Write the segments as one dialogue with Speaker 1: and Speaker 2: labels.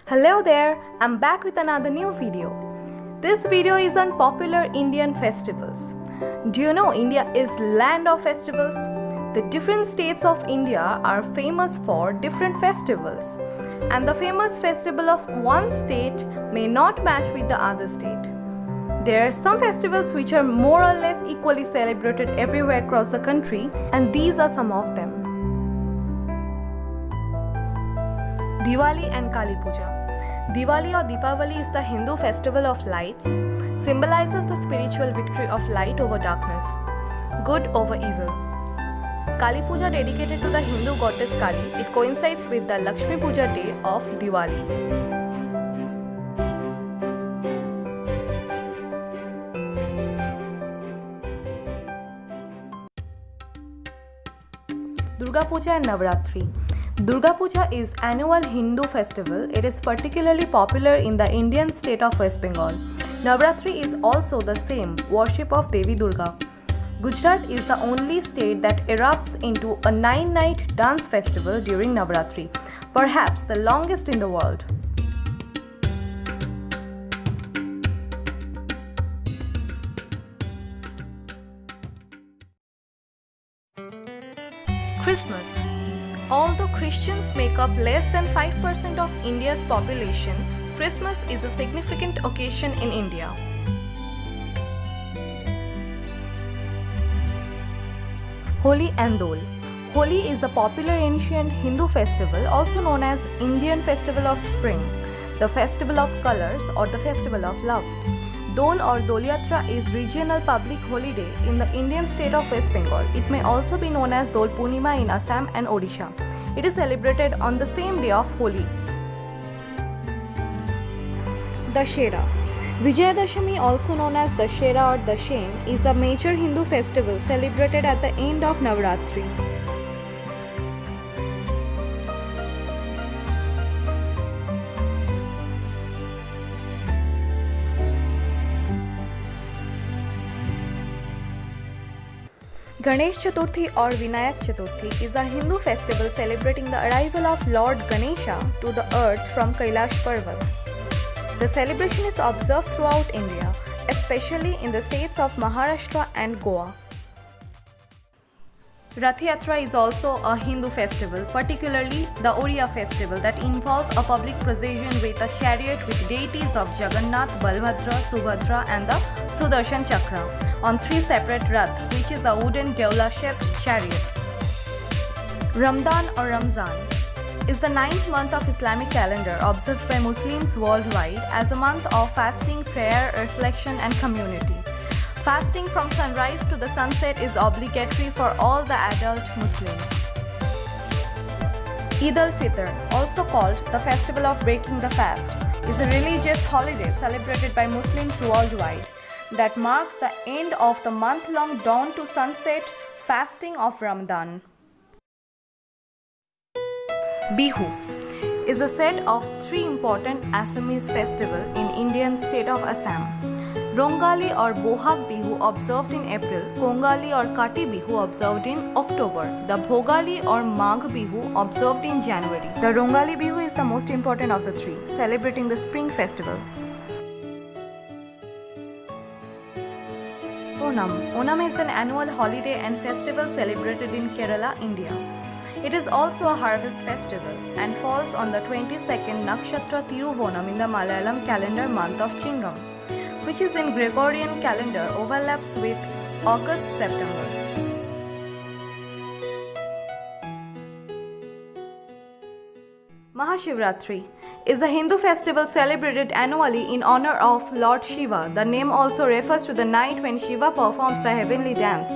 Speaker 1: Hello there, I'm back with another new video. This video is on popular Indian festivals. Do you know India is land of festivals? The different states of India are famous for different festivals, and the famous festival of one state may not match with the other state. There are some festivals which are more or less equally celebrated everywhere across the country, and these are some of them. Diwali and Kali Puja. Diwali or Deepavali is the Hindu festival of lights, symbolizes the spiritual victory of light over darkness, good over evil. Kali Puja, dedicated to the Hindu goddess Kali, it coincides with the Lakshmi Puja day of Diwali. Durga Puja and Navratri. Durga Puja is annual Hindu festival. It is particularly popular in the Indian state of West Bengal. Navratri is also the same, worship of Devi Durga. Gujarat is the only state that erupts into a 9-night dance festival during Navratri, perhaps the longest in the world. Christmas. Although Christians make up less than 5% of India's population, Christmas is a significant occasion in India. Holi and Dol. Holi is the popular ancient Hindu festival, also known as Indian Festival of Spring, the Festival of Colors or the Festival of Love. Dol or Dolyatra is regional public holiday in the Indian state of West Bengal. It may also be known as Dol Purnima in Assam and Odisha. It is celebrated on the same day of Holi. Dussehra. Vijayadashami, also known as Dussehra or Dashain, is a major Hindu festival celebrated at the end of Navratri. Ganesh Chaturthi or Vinayak Chaturthi is a Hindu festival celebrating the arrival of Lord Ganesha to the earth from Kailash Parvat. The celebration is observed throughout India, especially in the states of Maharashtra and Goa. Rath Yatra is also a Hindu festival, particularly the Oriya festival that involves a public procession with a chariot with deities of Jagannath, Balbhadra, Subhadra and the Sudarshan Chakra on 3 separate rath, which is a wooden Deola-shaped chariot. Ramadan or Ramzan is the 9th month of Islamic calendar observed by Muslims worldwide as a month of fasting, prayer, reflection and community. Fasting from sunrise to the sunset is obligatory for all the adult Muslims. Eid al-Fitr, also called the Festival of Breaking the Fast, is a religious holiday celebrated by Muslims worldwide that marks the end of the month-long dawn to sunset fasting of Ramadan. Bihu is a set of 3 important Assamese festivals in Indian state of Assam. Rongali or Bohag Bihu observed in April, Kongali or Kati Bihu observed in October, the Bhogali or Magh Bihu observed in January. The Rongali Bihu is the most important of the 3, celebrating the spring festival. Onam. Onam is an annual holiday and festival celebrated in Kerala, India. It is also a harvest festival and falls on the 22nd Nakshatra Thiruvonam in the Malayalam calendar month of Chingam, which is in Gregorian calendar overlaps with August-September. Mahashivratri is a Hindu festival celebrated annually in honor of Lord Shiva. The name also refers to the night when Shiva performs the heavenly dance.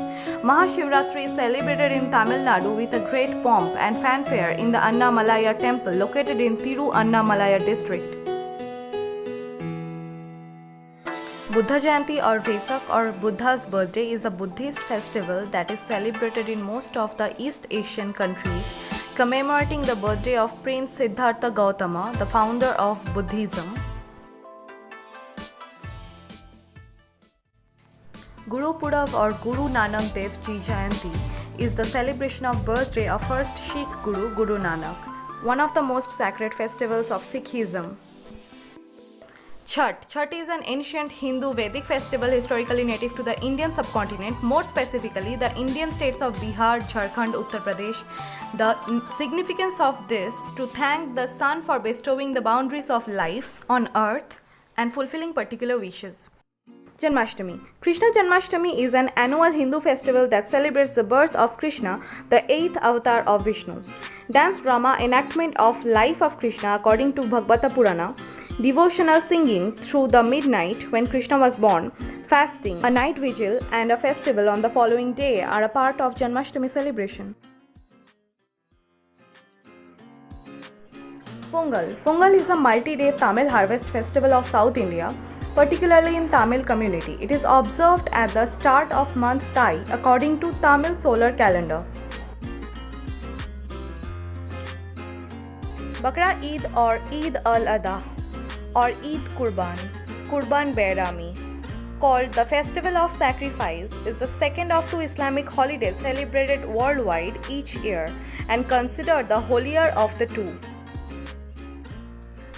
Speaker 1: Mahashivratri is celebrated in Tamil Nadu with a great pomp and fanfare in the Annamalaya temple located in Thiru-Annamalaya district. Buddha Jayanti or Vesak or Buddha's birthday is a Buddhist festival that is celebrated in most of the East Asian countries, commemorating the birthday of Prince Siddhartha Gautama, the founder of Buddhism. Guru Purab or Guru Nanak Dev Ji Jayanti is the celebration of birthday of first Sikh Guru, Guru Nanak, one of the most sacred festivals of Sikhism. Chhath. Chhath is an ancient Hindu Vedic festival historically native to the Indian subcontinent, more specifically the Indian states of Bihar, Jharkhand, Uttar Pradesh. The significance of this to thank the sun for bestowing the boundaries of life on earth and fulfilling particular wishes. Janmashtami. Krishna Janmashtami is an annual Hindu festival that celebrates the birth of Krishna, the 8th avatar of Vishnu. Dance drama enactment of life of Krishna according to Bhagavata Purana, devotional singing through the midnight when Krishna was born, fasting, a night vigil and a festival on the following day are a part of Janmashtami celebration. Pongal. Pongal is the multi-day Tamil harvest festival of South India, particularly in Tamil community. It is observed at the start of month Thai according to Tamil solar calendar. Bakra Eid or Eid al-Adha or Eid Qurban Bairami, called the Festival of Sacrifice, is the second of two Islamic holidays celebrated worldwide each year and considered the holier of the two.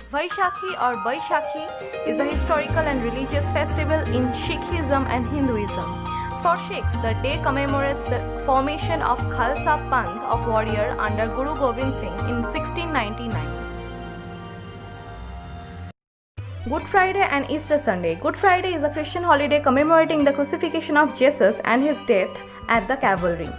Speaker 1: Vaishakhi or Baishakhi is a historical and religious festival in Sikhism and Hinduism. For Sikhs, the day commemorates the formation of Khalsa Panth of warrior under Guru Gobind Singh in 1699. Good Friday and Easter Sunday. Good Friday is a Christian holiday commemorating the crucifixion of Jesus and his death at the Calvary.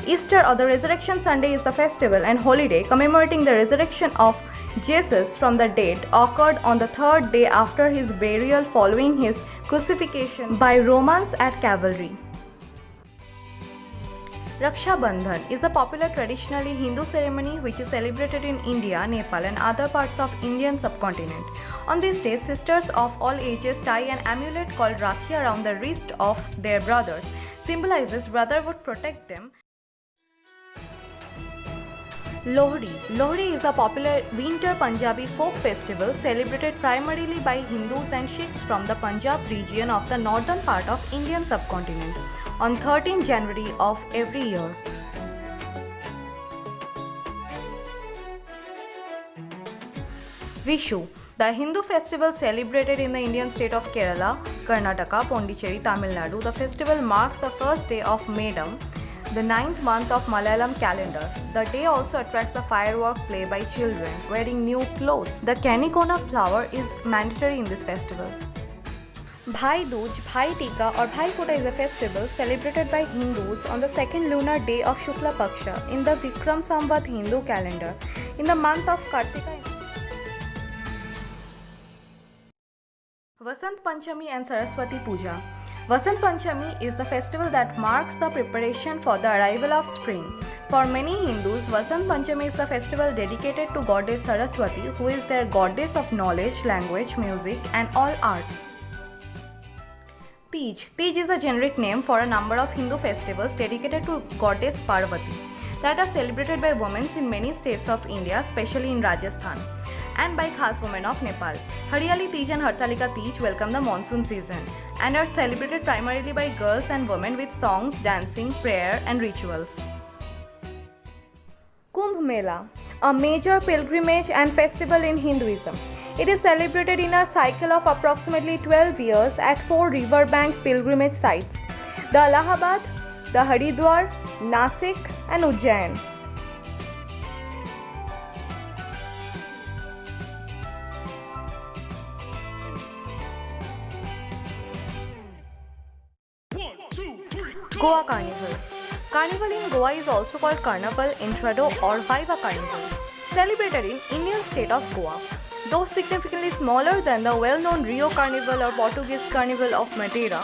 Speaker 1: Easter or the Resurrection Sunday is the festival and holiday commemorating the resurrection of Jesus from the dead occurred on the third day after his burial following his crucifixion by Romans at Calvary. Raksha Bandhan is a popular traditionally Hindu ceremony which is celebrated in India, Nepal and other parts of Indian subcontinent. On this day, sisters of all ages tie an amulet called Rakhi around the wrist of their brothers, symbolizes brother would protect them. Lohri. Lohri is a popular winter Punjabi folk festival celebrated primarily by Hindus and Sikhs from the Punjab region of the northern part of Indian subcontinent on 13 January of every year. Vishu. The Hindu festival celebrated in the Indian state of Kerala, Karnataka, Pondicherry, Tamil Nadu. The festival marks the first day of Medam, the 9th month of Malayalam calendar. The day also attracts the firework play by children wearing new clothes. The Kanikona flower is mandatory in this festival. Bhai Dooj, Bhai Tika or Bhai Phoota is a festival celebrated by Hindus on the second lunar day of Shukla Paksha in the Vikram Samvat Hindu calendar in the month of Kartika. Vasant Panchami and Saraswati Puja. Vasant Panchami is the festival that marks the preparation for the arrival of spring. For many Hindus, Vasant Panchami is the festival dedicated to goddess Saraswati, who is their goddess of knowledge, language, music and all arts. Tej. Tej is a generic name for a number of Hindu festivals dedicated to goddess Parvati that are celebrated by women in many states of India, especially in Rajasthan, and by Khas women of Nepal. Hariyali Tej and Hartalika Tej welcome the monsoon season and are celebrated primarily by girls and women with songs, dancing, prayer and rituals. Kumbh Mela, a major pilgrimage and festival in Hinduism. It is celebrated in a cycle of approximately 12 years at 4 riverbank pilgrimage sites: the Allahabad, the Haridwar, Nasik and Ujjain. Goa Carnival. Carnival in Goa is also called Carnival, Intrado or Viva Carnival, celebrated in Indian state of Goa. Though significantly smaller than the well-known Rio Carnival or Portuguese Carnival of Madeira,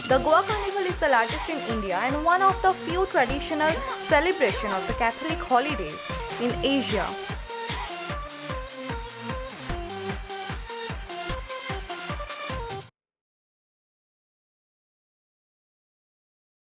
Speaker 1: the Goa Carnival is the largest in India and one of the few traditional celebrations of the Catholic holidays in Asia.